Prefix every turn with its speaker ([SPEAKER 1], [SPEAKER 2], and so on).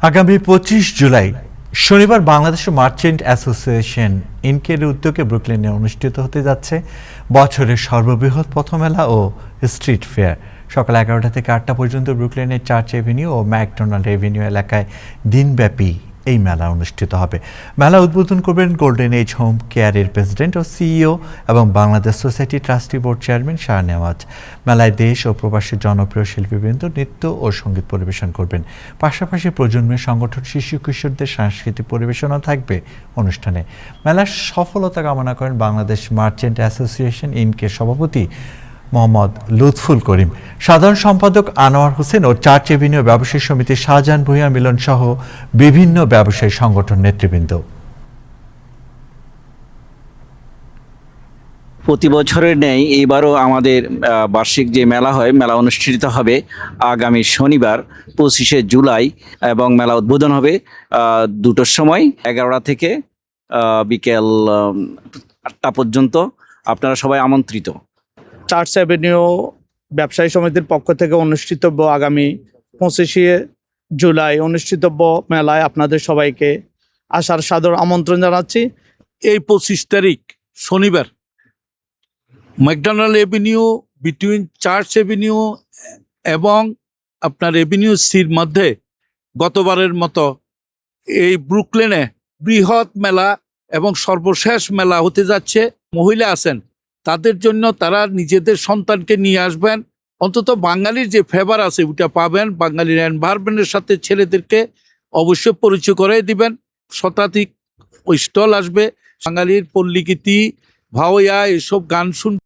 [SPEAKER 1] আগামী 25 জুলাই শনিবার Bangladesh merchant association ইনকের উদ্যোগে ব্রুকলিনে অনুষ্ঠিত হতে যাচ্ছে বছরের সর্ববৃহৎ পথমেলা ও স্ট্রিট ফেয়ার। সকাল 11টা থেকে 8টা পর্যন্ত ব্রুকলিনের চার্চ এভিনিউ ও ম্যাকডোনাল্ড এভিনিউ এলাকায় দিনব্যাপী এই মেলা অনুষ্ঠিত হবে। মেলা উদ্বোধন করবেন গোল্ডেন এজ হোম কেয়ারের প্রেসিডেন্ট ও সিইও এবং Bangladesh society trustee board chairman Shah Nawaz. মেলায় দেশ ও প্রবাসী জনপ্রিয় শিল্পীবৃন্দ নৃত্য ও সঙ্গীত পরিবেশন করবেন। পাশাপাশি প্রজন্মের সংগঠন শিশু কিশোরদের সাংস্কৃতিক পরিবেশনও থাকবে অনুষ্ঠানে। মেলার সফলতা কামনা করেন বাংলাদেশ মার্চেন্ট অ্যাসোসিয়েশন ইনকের সভাপতি মোহাম্মদ লুৎফুল করিম, সাধারণ সম্পাদক আনোয়ার হোসেন ও চার্চ এভিনিউ ব্যবসায়ী সমিতির শাহজাহান ভূঁইয়া মিলন সহ বিভিন্ন ব্যবসায়ী সংগঠন নেতৃবৃন্দ।
[SPEAKER 2] প্রতি বছরের ন্যায় এইবারও আমাদের বার্ষিক যে মেলা হয়, মেলা অনুষ্ঠিত হবে আগামী শনিবার 25শে জুলাই এবং মেলা উদ্বোধন হবে 2টোর সময়, 11টা থেকে বিকেল 8টা পর্যন্ত। আপনারা সবাই আমন্ত্রিত।
[SPEAKER 3] চার্চ অ্যাভিনিউ ব্যবসায়ী সমিতির পক্ষ থেকে অনুষ্ঠিতব্য আগামী 25শে জুলাই অনুষ্ঠিতব্য মেলায় আপনাদের সবাইকে আসার সাদর আমন্ত্রণ জানাচ্ছি।
[SPEAKER 4] এই 25 তারিখ শনিবার McDonald avenue between church avenue এবং আপনার এভিনিউ সির মধ্যে গতবারের মতো এই ব্রুকলিনে বৃহৎ মেলা এবং সর্বশেষ মেলা হতে যাচ্ছে। মহিলা আছেন, তাদের জন্য তারা নিজেদের সন্তানকে নিয়ে আসবেন, অন্তত বাঙালির যে ফেভার আছে ওটা পাবেন। বাঙালির এনভায়রনমেন্টের সাথে ছেলেদেরকে অবশ্যই পরিচয় করে দিবেন। শতাধিক ওই স্টল আসবে, বাঙালির পল্লীগীতি, ভাওয়া, এসব গান শুনবে।